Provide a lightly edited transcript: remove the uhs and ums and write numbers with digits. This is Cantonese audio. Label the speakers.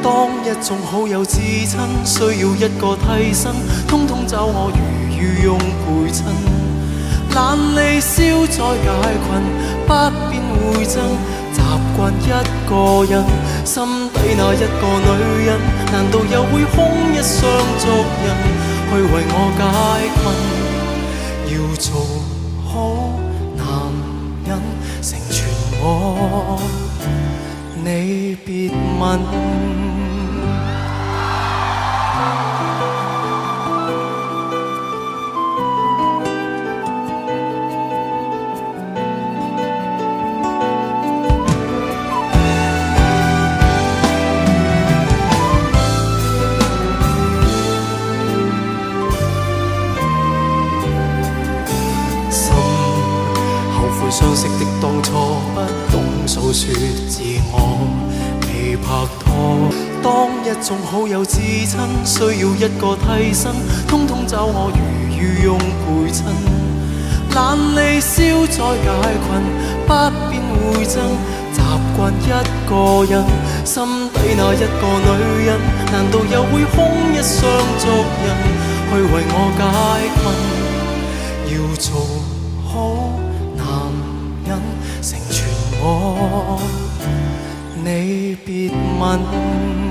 Speaker 1: 當一眾好友至親，需要一個替身，通通找我如御用陪襯。懶離消再解困，不必會憎，習慣一個人，心底那一個女人，難道又會空一雙足印，去為我解困？要做好男人，成全我，你別問。相識的當初，不懂訴說自我，未拍拖。當一眾好友至親，需要一個替身，通通找我如御用陪襯。懶離消再解困，不必會憎，習慣一個人，心底那一個女人，難道又會空一雙足印，去為我解困？要做好成全我，你別問。